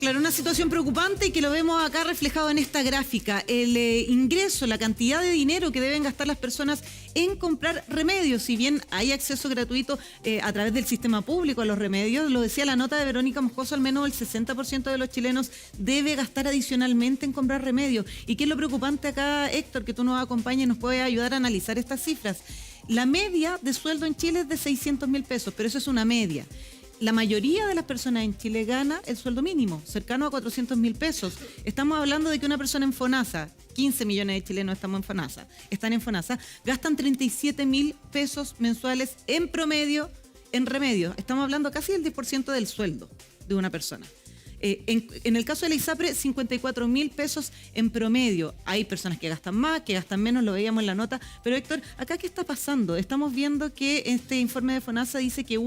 Claro, una situación preocupante y que lo vemos acá reflejado en esta gráfica. El ingreso, la cantidad de dinero que deben gastar las personas en comprar remedios. Si bien hay acceso gratuito a través del sistema público a los remedios, lo decía la nota de Verónica Moscoso, al menos el 60% de los chilenos debe gastar adicionalmente en comprar remedios. ¿Y qué es lo preocupante acá, Héctor, que tú nos acompañes y nos puedes ayudar a analizar estas cifras? La media de sueldo en Chile es de 600.000 pesos, pero eso es una media. La mayoría de las personas en Chile gana el sueldo mínimo, cercano a 400.000 pesos. Estamos hablando de que una persona en FONASA, 15 millones de chilenos están en FONASA, gastan 37.000 pesos mensuales en promedio en remedios. Estamos hablando casi del 10% del sueldo de una persona. En el caso de la ISAPRE, 54.000 pesos en promedio. Hay personas que gastan más, que gastan menos, lo veíamos en la nota. Pero Héctor, ¿acá qué está pasando? Estamos viendo que este informe de FONASA dice que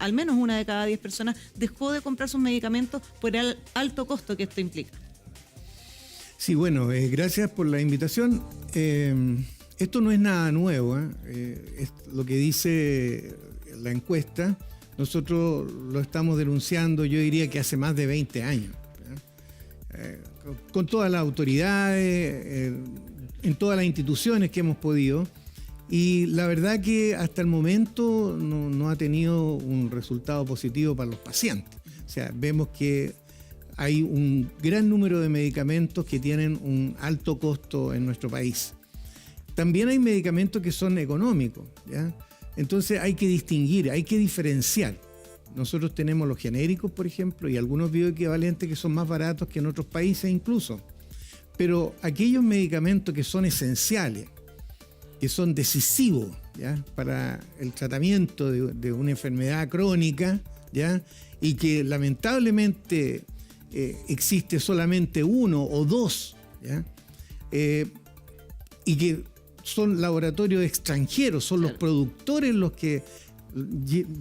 al menos una de cada 10 personas dejó de comprar sus medicamentos por el alto costo que esto implica. Sí, bueno, gracias por la invitación. Esto no es nada nuevo, es lo que dice la encuesta. Nosotros lo estamos denunciando, yo diría que hace más de 20 años. Con todas las autoridades, en todas las instituciones que hemos podido. Y la verdad que hasta el momento no ha tenido un resultado positivo para los pacientes. O sea, vemos que hay un gran número de medicamentos que tienen un alto costo en nuestro país. También hay medicamentos que son económicos, ¿ya? Entonces hay que distinguir, hay que diferenciar. Nosotros tenemos los genéricos, por ejemplo, y algunos bioequivalentes que son más baratos que en otros países incluso. Pero aquellos medicamentos que son esenciales, que son decisivos, ¿ya?, para el tratamiento de una enfermedad crónica, ¿ya?, y que lamentablemente existe solamente uno o dos, ¿ya?, y que son laboratorios extranjeros, son los productores los que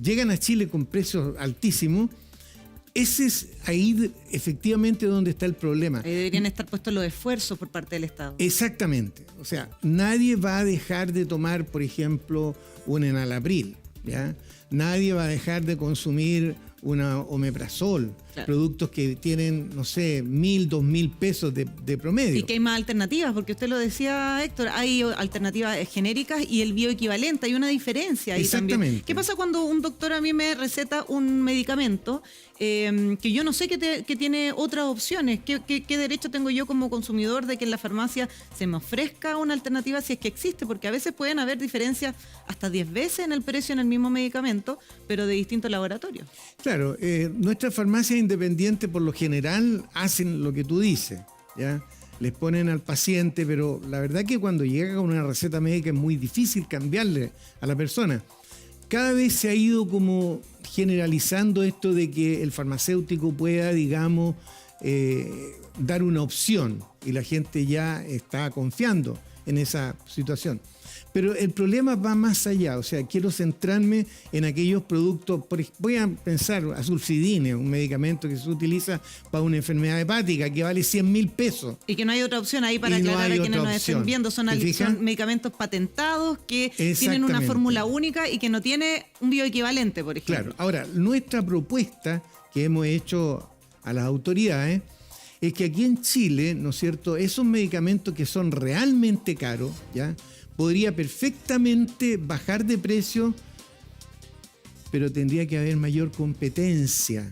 llegan a Chile con precios altísimos. Ese es ahí efectivamente donde está el problema. Ahí deberían estar puestos los esfuerzos por parte del Estado. Exactamente. O sea, nadie va a dejar de tomar, por ejemplo, un enalapril, ¿ya? Nadie va a dejar de consumir una omeprazol, claro, productos que tienen, no sé, 1.000, 2.000 pesos de promedio. Y que hay más alternativas, porque usted lo decía, Héctor, hay alternativas genéricas y el bioequivalente, hay una diferencia ahí. Exactamente. También. ¿Qué pasa cuando un doctor a mí me receta un medicamento que yo no sé que tiene otras opciones? ¿Qué derecho tengo yo como consumidor de que en la farmacia se me ofrezca una alternativa si es que existe? Porque a veces pueden haber diferencias hasta 10 veces en el precio en el mismo medicamento, pero de distintos laboratorios. Claro, nuestras farmacias independientes por lo general hacen lo que tú dices, ¿ya? Les ponen al paciente, pero la verdad que cuando llega con una receta médica es muy difícil cambiarle a la persona. Cada vez se ha ido como generalizando esto de que el farmacéutico pueda, digamos, dar una opción y la gente ya está confiando en esa situación. Pero el problema va más allá, o sea, quiero centrarme en aquellos productos, voy a pensar azulcidine, un medicamento que se utiliza para una enfermedad hepática que vale 100.000 pesos. Y que no hay otra opción ahí para aclarar a quienes nos estén viendo, son medicamentos patentados que tienen una fórmula única y que no tiene un bioequivalente, por ejemplo. Claro, ahora, nuestra propuesta que hemos hecho a las autoridades es que aquí en Chile, ¿no es cierto?, esos medicamentos que son realmente caros, ¿ya?, podría perfectamente bajar de precio, pero tendría que haber mayor competencia.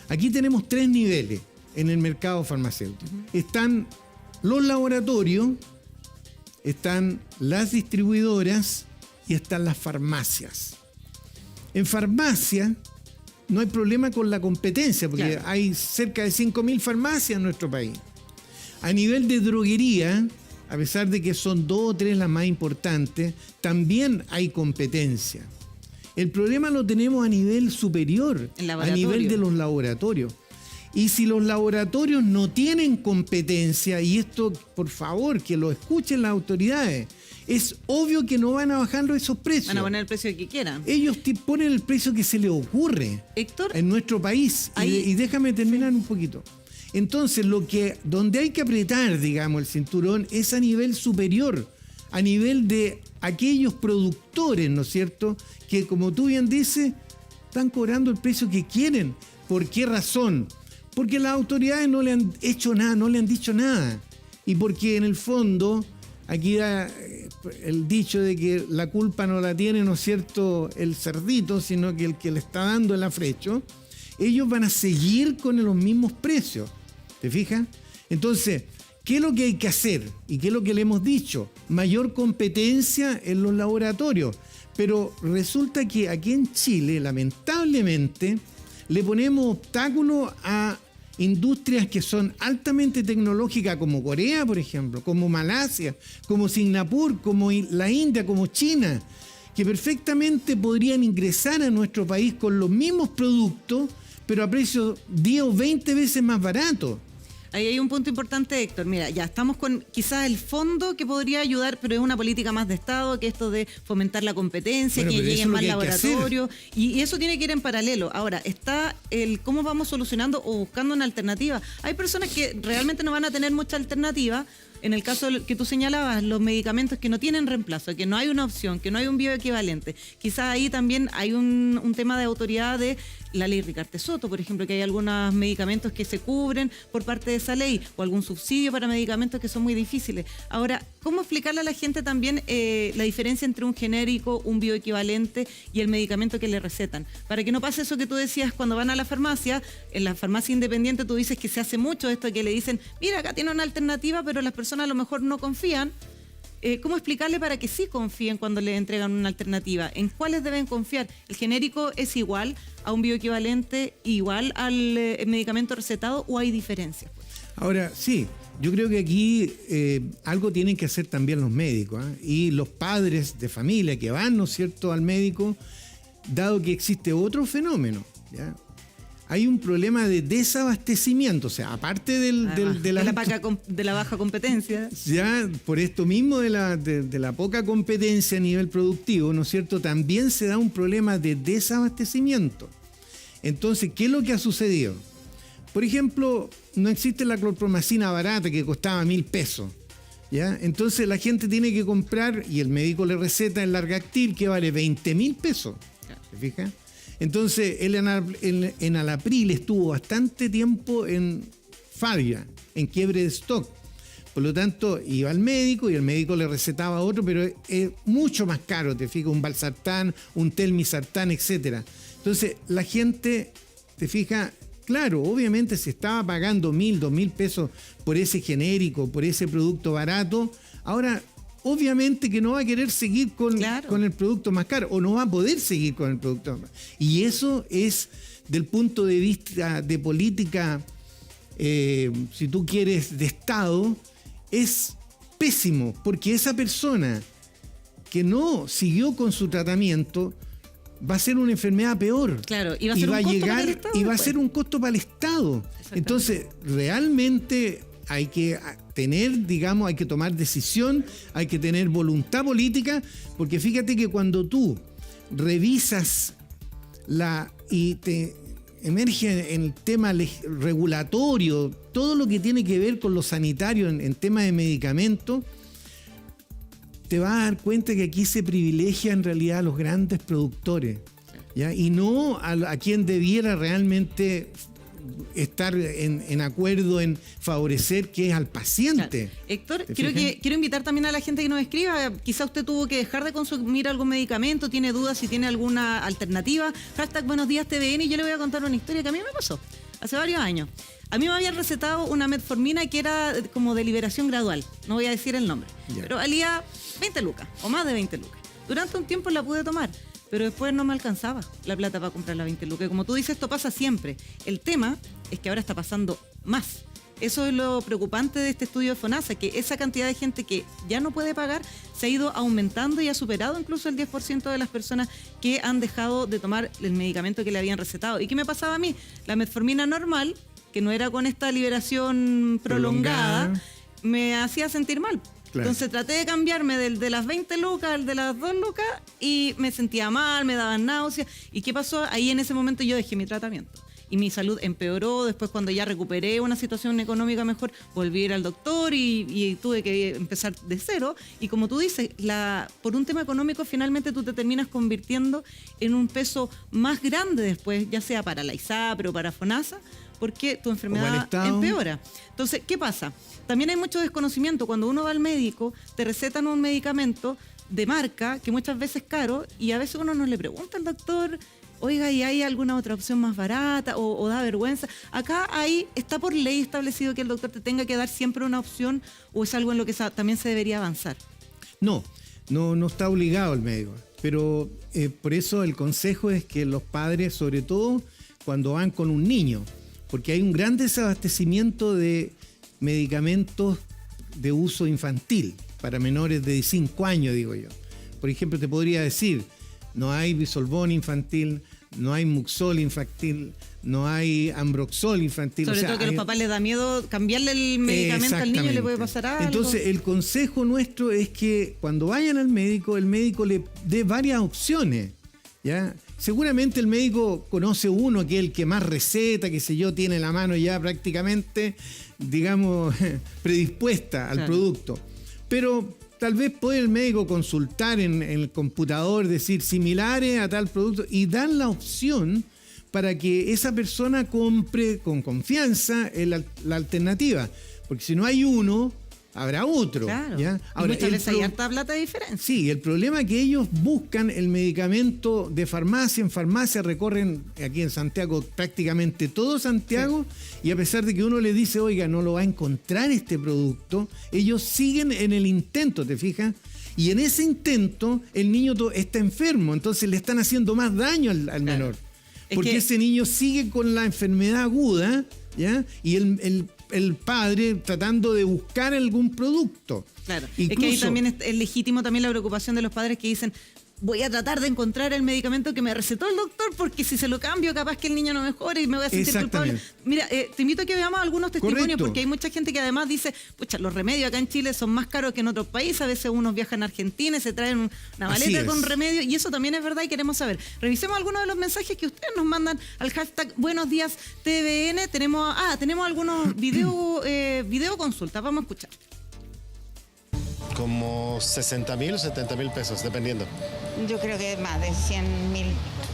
Aquí tenemos 3 niveles en el mercado farmacéutico. Están los laboratorios, están las distribuidoras y están las farmacias. En farmacia no hay problema con la competencia, porque claro, hay cerca de 5.000 farmacias en nuestro país. A nivel de droguería, a pesar de que son 2 o 3 las más importantes, también hay competencia. El problema lo tenemos a nivel superior, a nivel de los laboratorios. Y si los laboratorios no tienen competencia, y esto, por favor, que lo escuchen las autoridades, es obvio que no van a bajar esos precios. Van a poner el precio que quieran. Ellos ponen el precio que se les ocurre, Héctor, en nuestro país. Y déjame terminar un poquito. Entonces, donde hay que apretar, digamos, el cinturón es a nivel superior, a nivel de aquellos productores, ¿no es cierto?, que, como tú bien dices, están cobrando el precio que quieren. ¿Por qué razón? Porque las autoridades no le han hecho nada, no le han dicho nada. Y porque en el fondo, aquí da el dicho de que la culpa no la tiene, ¿no es cierto?, el cerdito, sino que el que le está dando el afrecho, ellos van a seguir con los mismos precios. ¿Te fijas? Entonces, ¿qué es lo que hay que hacer? ¿Y qué es lo que le hemos dicho? Mayor competencia en los laboratorios. Pero resulta que aquí en Chile, lamentablemente, le ponemos obstáculos a industrias que son altamente tecnológicas, como Corea, por ejemplo, como Malasia, como Singapur, como la India, como China, que perfectamente podrían ingresar a nuestro país con los mismos productos, pero a precios 10 o 20 veces más baratos. Ahí hay un punto importante, Héctor. Mira, ya estamos con quizás el fondo que podría ayudar, pero es una política más de Estado, que esto de fomentar la competencia, bueno, que lleguen más laboratorios, y eso tiene que ir en paralelo. Ahora, está el cómo vamos solucionando o buscando una alternativa. Hay personas que realmente no van a tener mucha alternativa. En el caso que tú señalabas, los medicamentos que no tienen reemplazo, que no hay una opción, que no hay un bioequivalente. Quizás ahí también hay un tema de autoridad de la ley Ricarte Soto, por ejemplo, que hay algunos medicamentos que se cubren por parte de esa ley, o algún subsidio para medicamentos que son muy difíciles. Ahora, ¿cómo explicarle a la gente también la diferencia entre un genérico, un bioequivalente y el medicamento que le recetan? Para que no pase eso que tú decías cuando van a la farmacia, en la farmacia independiente tú dices que se hace mucho esto, que le dicen, mira, acá tiene una alternativa, pero las personas a lo mejor no confían. ¿Cómo explicarle para que sí confíen cuando le entregan una alternativa? ¿En cuáles deben confiar? ¿El genérico es igual a un bioequivalente, igual al medicamento recetado, o hay diferencias? Ahora, sí, yo creo que aquí algo tienen que hacer también los médicos, y los padres de familia que van, ¿no es cierto?, al médico, dado que existe otro fenómeno, ¿ya? Hay un problema de desabastecimiento, o sea, aparte de la baja competencia. Ya, por esto mismo de la poca competencia a nivel productivo, ¿no es cierto?, también se da un problema de desabastecimiento. Entonces, ¿qué es lo que ha sucedido? Por ejemplo, no existe la clorpromacina barata que costaba 1.000 pesos. ¿Ya? Entonces la gente tiene que comprar, y el médico le receta el Largactil, que vale 20.000 pesos. ¿Se fija? Entonces, el enalapril estuvo bastante tiempo en falla, en quiebre de stock. Por lo tanto, iba al médico y el médico le recetaba otro, pero es mucho más caro, te fijas, un valsartán, un telmisartán, etc. Entonces, la gente, te fijas, claro, obviamente se estaba pagando 1.000, 2.000 pesos por ese genérico, por ese producto barato. Ahora, obviamente que no va a querer seguir con el producto más caro, o no va a poder seguir con el producto más caro. Y eso es, del punto de vista de política, si tú quieres, de Estado, es pésimo, porque esa persona que no siguió con su tratamiento va a ser una enfermedad peor. Claro, y va a ser un costo para el Estado. Y va a ser un costo para el Estado. Entonces, realmente hay que tener, digamos, hay que tomar decisión, hay que tener voluntad política, porque fíjate que cuando tú revisas y te emerge en el tema regulatorio, todo lo que tiene que ver con lo sanitario en temas de medicamentos, te vas a dar cuenta que aquí se privilegia en realidad a los grandes productores, ¿ya? Y no a quien debiera realmente estar en acuerdo en favorecer, que es al paciente. Claro. Héctor, quiero invitar también a la gente que nos escriba. Quizá usted tuvo que dejar de consumir algún medicamento, tiene dudas si tiene alguna alternativa. Buenos días TVN, y yo le voy a contar una historia que a mí me pasó hace varios años. A mí me habían recetado una metformina que era como de liberación gradual, no voy a decir el nombre, pero valía 20 lucas o más de 20 lucas. Durante un tiempo la pude tomar, pero después no me alcanzaba la plata para comprar las 20 lucas. Y como tú dices, esto pasa siempre. El tema es que ahora está pasando más. Eso es lo preocupante de este estudio de FONASA, que esa cantidad de gente que ya no puede pagar se ha ido aumentando y ha superado incluso el 10% de las personas que han dejado de tomar el medicamento que le habían recetado. ¿Y qué me pasaba a mí? La metformina normal, que no era con esta liberación prolongada, me hacía sentir mal. Claro. Entonces traté de cambiarme del de las 20 lucas al de las 2 lucas y me sentía mal, me daban náuseas. ¿Y qué pasó? Ahí en ese momento yo dejé mi tratamiento. y mi salud empeoró. Después, cuando ya recuperé una situación económica mejor, volví a ir al doctor y tuve que empezar de cero. Y como tú dices, por un tema económico, finalmente tú te terminas convirtiendo en un peso más grande después, ya sea para la ISAPRE o para FONASA, porque tu enfermedad empeora. Entonces, ¿qué pasa? También hay mucho desconocimiento. Cuando uno va al médico, te recetan un medicamento de marca que muchas veces es caro y a veces uno no le pregunta al doctor, oiga, ¿y hay alguna otra opción más barata o da vergüenza? Acá está por ley establecido que el doctor te tenga que dar siempre una opción, o es algo en lo que también se debería avanzar. No está obligado el médico, pero por eso el consejo es que los padres, sobre todo cuando van con un niño, porque hay un gran desabastecimiento de medicamentos de uso infantil para menores de 5 años, digo yo. Por ejemplo, te podría decir, no hay Bisolbón infantil, no hay Muxol infantil, no hay Ambroxol infantil. Sobre todo que a los papás les da miedo cambiarle el medicamento al niño y le puede pasar algo. Entonces, el consejo nuestro es que cuando vayan al médico, el médico le dé varias opciones, ¿ya? Seguramente el médico conoce uno que es el que más receta, qué sé yo, tiene la mano ya prácticamente, digamos, predispuesta al producto. Pero tal vez puede el médico consultar en el computador, decir similares a tal producto y dar la opción para que esa persona compre con confianza la alternativa. Porque si no hay uno, habrá otro. Claro. ¿Ya? Ahora, muchas veces hay harta plata de diferencia. Sí, el problema es que ellos buscan el medicamento de farmacia en farmacia, recorren aquí en Santiago prácticamente todo Santiago, y a pesar de que uno les dice, oiga, no lo va a encontrar este producto, ellos siguen en el intento, ¿te fijas? Y en ese intento el niño está enfermo, entonces le están haciendo más daño al menor. Porque ese niño sigue con la enfermedad aguda, ¿ya? Y el padre tratando de buscar algún producto. Claro, es que ahí también es legítimo también la preocupación de los padres que dicen, voy a tratar de encontrar el medicamento que me recetó el doctor, porque si se lo cambio capaz que el niño no mejore y me voy a sentir culpable. Mira, te invito a que veamos algunos testimonios. Correcto. Porque hay mucha gente que además dice, pucha, los remedios acá en Chile son más caros que en otros países, a veces unos viajan a Argentina y se traen una maleta con remedios, y eso también es verdad y queremos saber. Revisemos algunos de los mensajes que ustedes nos mandan al hashtag Buenos Días TVN. Tenemos algunos video consultas, vamos a escuchar. Como 60.000 o 70.000 pesos, dependiendo. Yo creo que más de 100.000.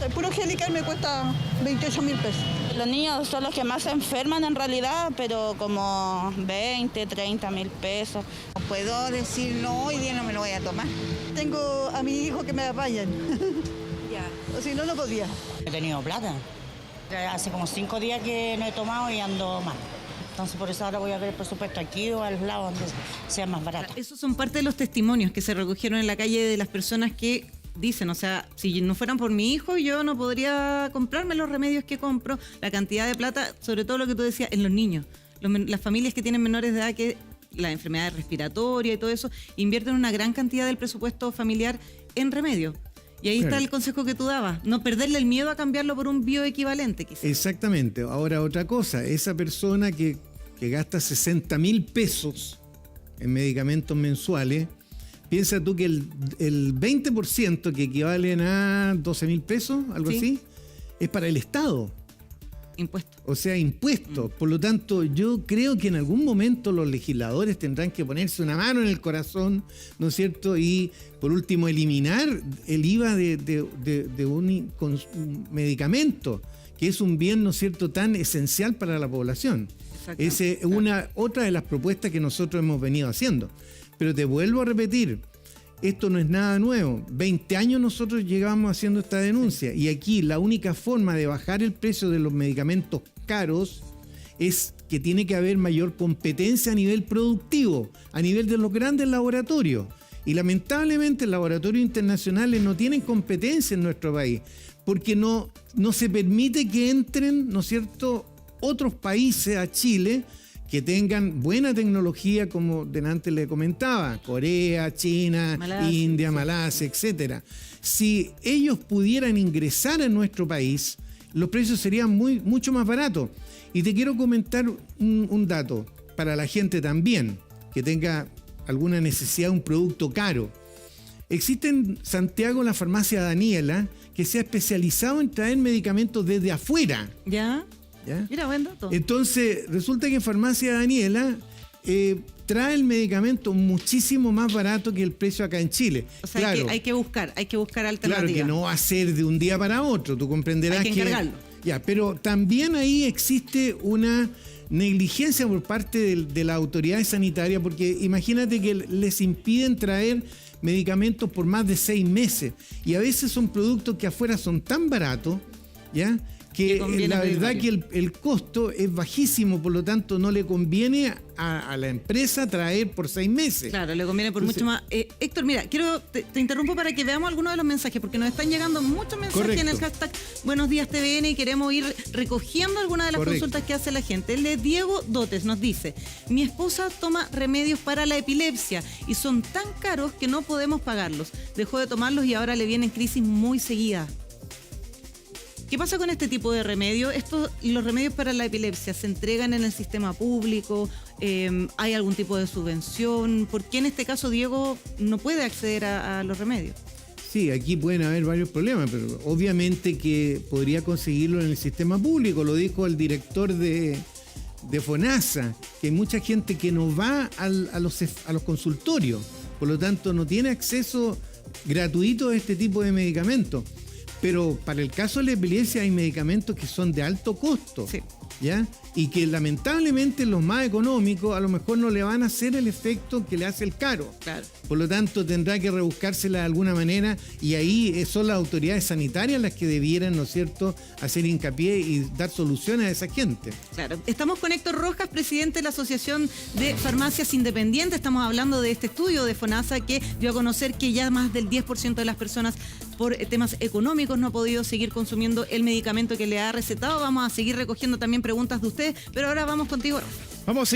El puro Gelical me cuesta 28.000 pesos. Los niños son los que más se enferman en realidad, pero como 20, 30.000 pesos. No puedo decir no, hoy día no me lo voy a tomar. Tengo a mi hijo que me apañan. Ya. O si no, no podía. He tenido plata. Hace como 5 días que no he tomado y ando mal. Entonces por eso ahora voy a ver el presupuesto aquí o al lado donde sea más barato. Esos son parte de los testimonios que se recogieron en la calle de las personas que dicen, o sea, si no fueran por mi hijo, yo no podría comprarme los remedios que compro, la cantidad de plata, sobre todo lo que tú decías, en los niños. Las familias que tienen menores de edad, que la enfermedad respiratoria y todo eso, invierten una gran cantidad del presupuesto familiar en remedios. Y ahí está el consejo que tú dabas, no perderle el miedo a cambiarlo por un bioequivalente, quizás. Exactamente. Ahora, otra cosa, esa persona que gasta 60.000 pesos en medicamentos mensuales, piensa tú que el 20%, que equivalen a 12.000 pesos, algo así, es para el Estado. Impuesto. O sea, impuesto. Por lo tanto, yo creo que en algún momento los legisladores tendrán que ponerse una mano en el corazón, ¿no es cierto? Y, por último, eliminar el IVA de un medicamento, que es un bien, ¿no es cierto?, tan esencial para la población. Esa es otra de las propuestas que nosotros hemos venido haciendo. Pero te vuelvo a repetir, esto no es nada nuevo. 20 años nosotros llevamos haciendo esta denuncia, y aquí la única forma de bajar el precio de los medicamentos caros es que tiene que haber mayor competencia a nivel productivo, a nivel de los grandes laboratorios. Y lamentablemente los laboratorios internacionales no tienen competencia en nuestro país, porque no se permite que entren, ¿no es cierto?, otros países a Chile que tengan buena tecnología, como delante le comentaba, Corea, China, Malasia, India, Malasia, etcétera. Si ellos pudieran ingresar a nuestro país, los precios serían mucho más baratos. Y te quiero comentar un dato para la gente también, que tenga alguna necesidad de un producto caro. Existe en Santiago la farmacia Daniela, que se ha especializado en traer medicamentos desde afuera. ¿Ya? ¿ya? Mira, buen dato. Entonces, resulta que en Farmacia Daniela trae el medicamento muchísimo más barato que el precio acá en Chile. O sea, hay que buscar alternativas. Claro que no va a ser de un día para otro, tú comprenderás hay que encargarlo. Ya, pero también ahí existe una negligencia por parte de las autoridades sanitarias, porque imagínate que les impiden traer medicamentos por más de 6 meses y a veces son productos que afuera son tan baratos, ¿ya? Que la verdad que el costo es bajísimo, por lo tanto no le conviene a la empresa traer por 6 meses. Claro, le conviene por mucho más. Héctor, mira, te interrumpo para que veamos algunos de los mensajes, porque nos están llegando muchos mensajes. Correcto. En el hashtag Buenos Días TVN y queremos ir recogiendo algunas de las Correcto. consultas que hace la gente. El de Diego Dotes nos dice: mi esposa toma remedios para la epilepsia y son tan caros que no podemos pagarlos. Dejó de tomarlos y ahora le vienen crisis muy seguidas. ¿Qué pasa con este tipo de remedios? Los remedios para la epilepsia se entregan en el sistema público, ¿hay algún tipo de subvención? ¿Por qué en este caso Diego no puede acceder a los remedios? Sí, aquí pueden haber varios problemas, pero obviamente que podría conseguirlo en el sistema público, lo dijo el director de FONASA, que hay mucha gente que no va a los consultorios, por lo tanto no tiene acceso gratuito a este tipo de medicamentos. Pero para el caso de la epilepsia hay medicamentos que son de alto costo, sí, ¿ya? Y que lamentablemente los más económicos a lo mejor no le van a hacer el efecto que le hace el caro. Claro. Por lo tanto, tendrá que rebuscársela de alguna manera y ahí son las autoridades sanitarias las que debieran, ¿no es cierto?, hacer hincapié y dar soluciones a esa gente. Claro. Estamos con Héctor Rojas, presidente de la Asociación de Farmacias Independientes. Estamos hablando de este estudio de FONASA que dio a conocer que ya más del 10% de las personas por temas económicos no ha podido seguir consumiendo el medicamento que le ha recetado. Vamos a seguir recogiendo también preguntas de ustedes, pero ahora vamos contigo. Vamos a